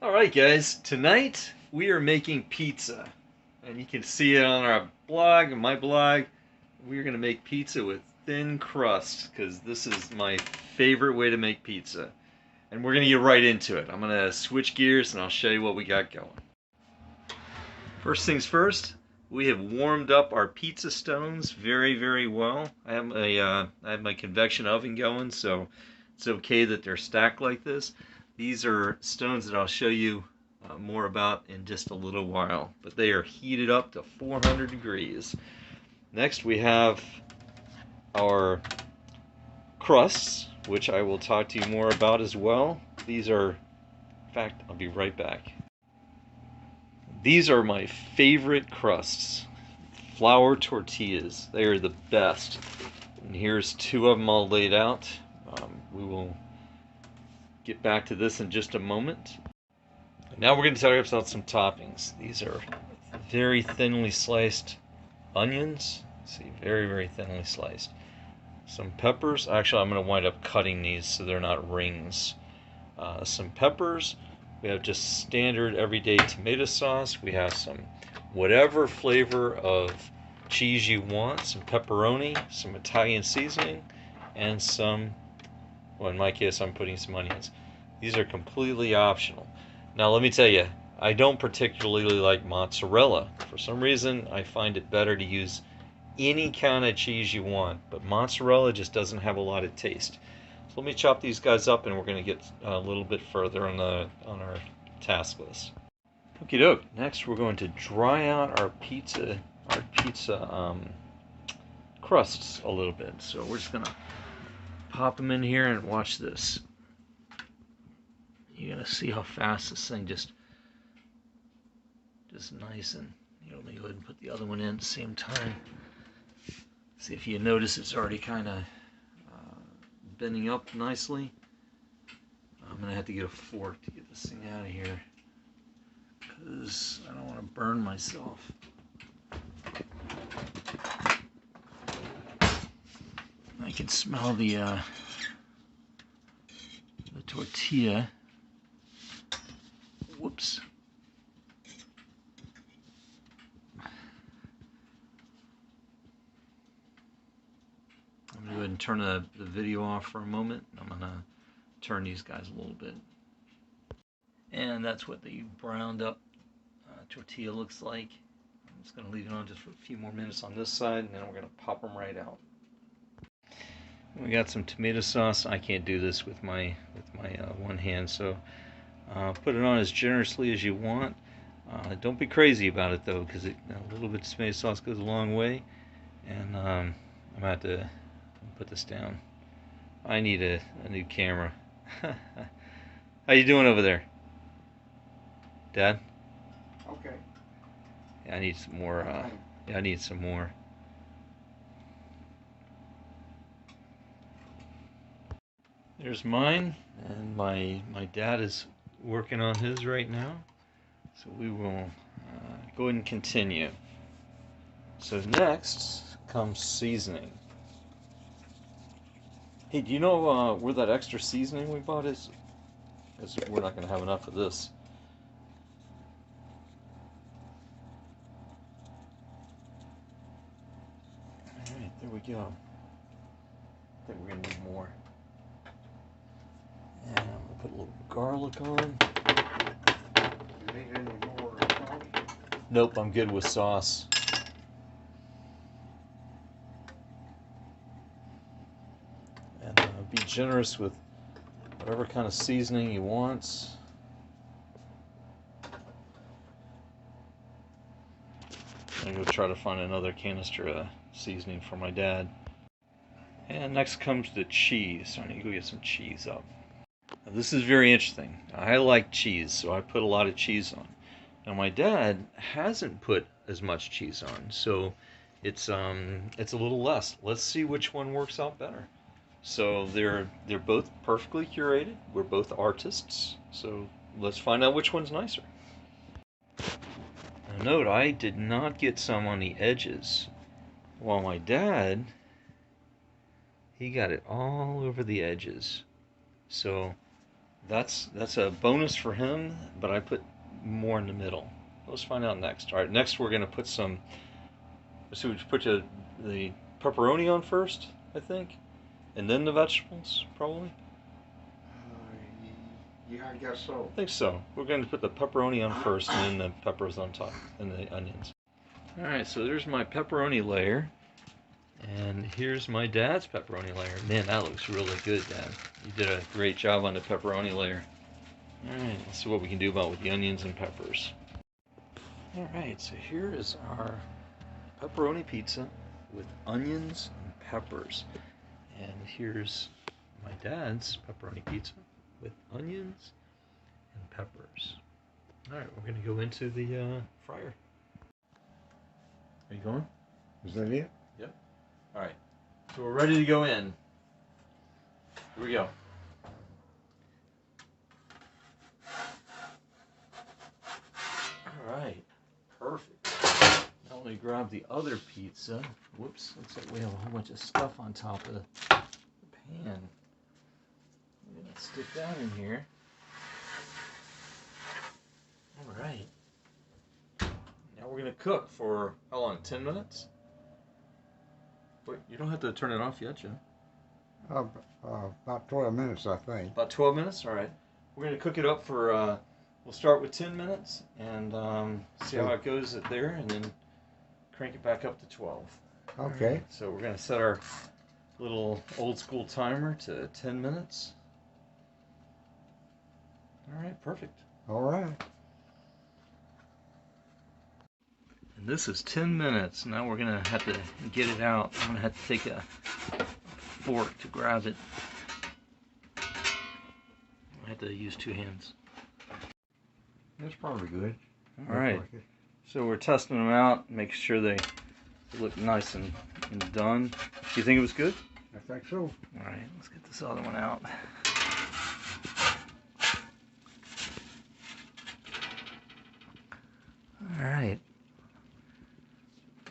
Alright guys, tonight we are making pizza. And you can see it on our blog, and my blog. We're going to make pizza with thin crust, because this is my favorite way to make pizza. And we're going to get right into it. I'm going to switch gears and I'll show you what we got going. First things first, we have warmed up our pizza stones very well. I have my convection oven going, so it's okay that they're stacked like this. These are stones that I'll show you more about in just a little while, but they are heated up to 400 degrees. Next we have our crusts, which I will talk to you more about as well. These are, in fact, I'll be right back. These are my favorite crusts. Flour tortillas. They are the best. And here's two of them all laid out. We will get back to this in just a moment. Now we're going to talk about some toppings. These are very thinly sliced onions. See, very thinly sliced. Some peppers. Actually, I'm going to wind up cutting these so they're not rings. Some peppers. We have just standard everyday tomato sauce. We have some whatever flavor of cheese you want. Some pepperoni, some Italian seasoning, and some, well, in my case, I'm putting some onions. These are completely optional. Now, let me tell you, I don't particularly like mozzarella. For some reason, I find it better to use any kind of cheese you want, but mozzarella just doesn't have a lot of taste. So let me chop these guys up, and we're going to get a little bit further on our task list. Okie doke. Next, we're going to dry out our pizza crusts a little bit. So we're just going to pop them in here and watch this. You're going to see how fast this thing just nice, and let me go ahead and put the other one in at the same time. See if you notice it's already kind of bending up nicely. I'm going to have to get a fork to get this thing out of here, because I don't want to burn myself. I can smell the tortilla. Whoops. I'm going to go ahead and turn the video off for a moment. I'm going to turn these guys a little bit. And that's what the browned up tortilla looks like. I'm just going to leave it on just for a few more minutes on this side, and then we're going to pop them right out. We got some tomato sauce. I can't do this with my one hand, so put it on as generously as you want. Don't be crazy about it though, because a little bit of tomato sauce goes a long way. And I'm gonna have to put this down. I need a new camera. How you doing over there, Dad? Okay. Yeah, I need some more. Yeah, I need some more. There's mine, and my dad is working on his right now. So we will go ahead and continue. So next comes seasoning. Hey, do you know where that extra seasoning we bought is? Because we're not going to have enough of this. Alright, there we go. I think we're going to need more. And I'm going to put a little garlic on. You need any more sauce? Nope, I'm good with sauce. And be generous with whatever kind of seasoning you want. I'm going to go try to find another canister of seasoning for my dad. And next comes the cheese. So I need to go get some cheese up. Now, this is very interesting. I like cheese, so I put a lot of cheese on. Now my dad hasn't put as much cheese on, so it's a little less. Let's see which one works out better. So they're both perfectly curated. We're both artists, so let's find out which one's nicer. Now note, I did not get some on the edges, while my dad, he got it all over the edges. So That's a bonus for him, but I put more in the middle. Let's find out next. All right, next we're gonna put some. So we put the pepperoni on first, I think, and then the vegetables, probably. Yeah, I guess so. I think so. We're going to put the pepperoni on first, and then the peppers on top, and the onions. All right, so there's my pepperoni layer, and here's my dad's pepperoni layer. Man, that looks really good, Dad. You did a great job on the pepperoni layer. All right, let's see what we can do about with the onions and peppers. All right, so here is our pepperoni pizza with onions and peppers. And here's my dad's pepperoni pizza with onions and peppers. All right, we're going to go into the fryer. Are you going? Is that it? Yep. All right, so we're ready to go in. Here we go. All right, perfect. Now let me grab the other pizza. Whoops, looks like we have a whole bunch of stuff on top of the pan. I'm gonna stick that in here. All right. Now we're gonna cook for how long? 10 minutes? Wait, you don't have to turn it off yet, Jim. About 12 minutes, I think. About 12 minutes? All right. We're gonna cook it up for. We'll start with 10 minutes and see how it goes at there, and then crank it back up to 12. Okay. Right, so we're gonna set our little old school timer to 10 minutes. All right, perfect. All right. And this is 10 minutes. Now we're gonna have to get it out. I'm gonna have to take a fork to grab it. I have to use two hands. That's probably good. All right. Like So we're testing them out, make sure they look nice and done. Do you think it was good? I think so. All right, let's get this other one out. All right.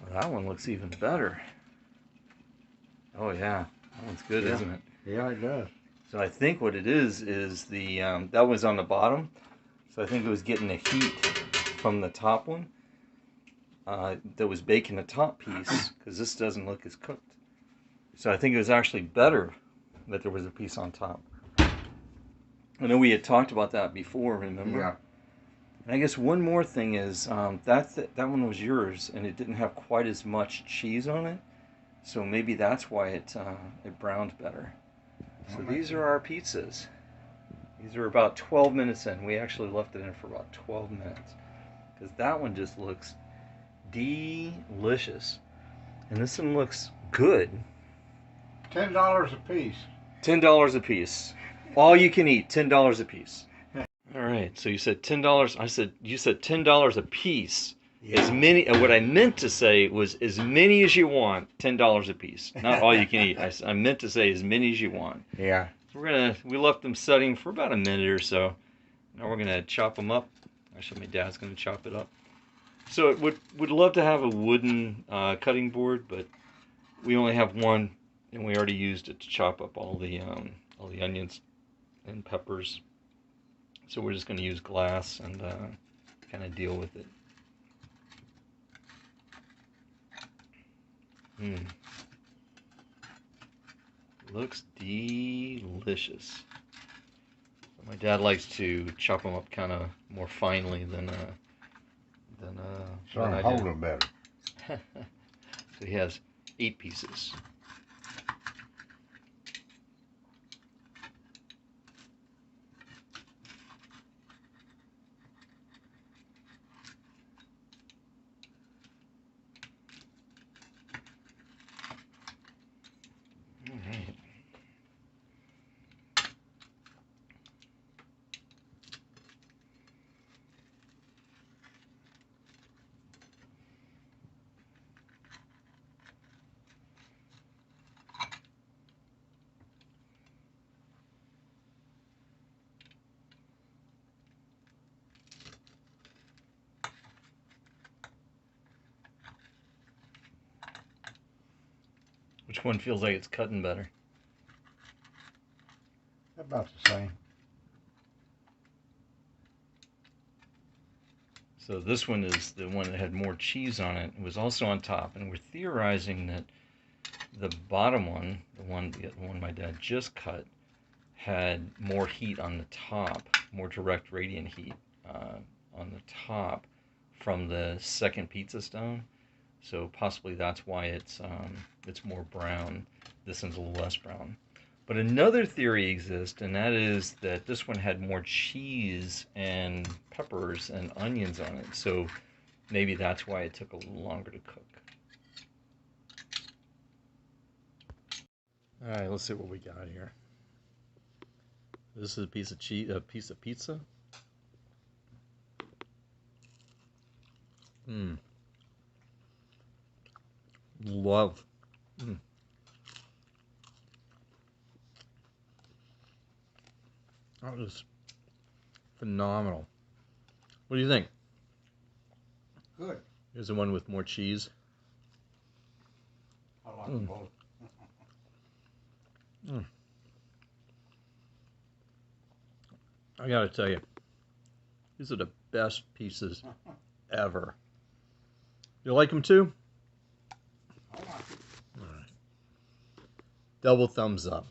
Well, that one looks even better. Oh yeah, that one's good, Yeah. isn't it? Yeah, it does. So I think what it is the that was on the bottom. So I think it was getting the heat from the top one that was baking the top piece, because this doesn't look as cooked. So I think it was actually better that there was a piece on top. I know we had talked about that before, remember? Yeah. And I guess one more thing is that one was yours, and it didn't have quite as much cheese on it. So maybe that's why it browned better. So these are our pizzas. These are about 12 minutes in. We actually left it in for about 12 minutes. Because that one just looks delicious. And this one looks good. $10 a piece. $10 a piece. All you can eat, $10 a piece. All right, so you said $10. You said $10 a piece. Yeah. As many. What I meant to say was as many as you want, $10 a piece. Not all you can eat. I meant to say as many as you want. Yeah. We left them setting for about a minute or so. Now we're gonna chop them up. Actually, my dad's gonna chop it up. So would love to have a wooden cutting board, but we only have one, and we already used it to chop up all the onions and peppers. So we're just gonna use glass and kind of deal with it. Looks delicious. My dad likes to chop them up kind of more finely than So I hold do. them better. So he has 8 pieces. All right. Which one feels like it's cutting better? About the same. So this one is the one that had more cheese on it. It was also on top, and we're theorizing that the bottom one, the one my dad just cut, had more heat on the top, more direct radiant heat on the top from the second pizza stone. So possibly that's why it's more brown. This one's a little less brown. But another theory exists, and that is that this one had more cheese and peppers and onions on it. So maybe that's why it took a little longer to cook. All right, let's see what we got here. This is a piece of pizza. Love. That was phenomenal. What do you think? Good. Here's the one with more cheese. I like them both. I gotta tell you, these are the best pieces ever. You like them too? I like it. All right. Double thumbs up.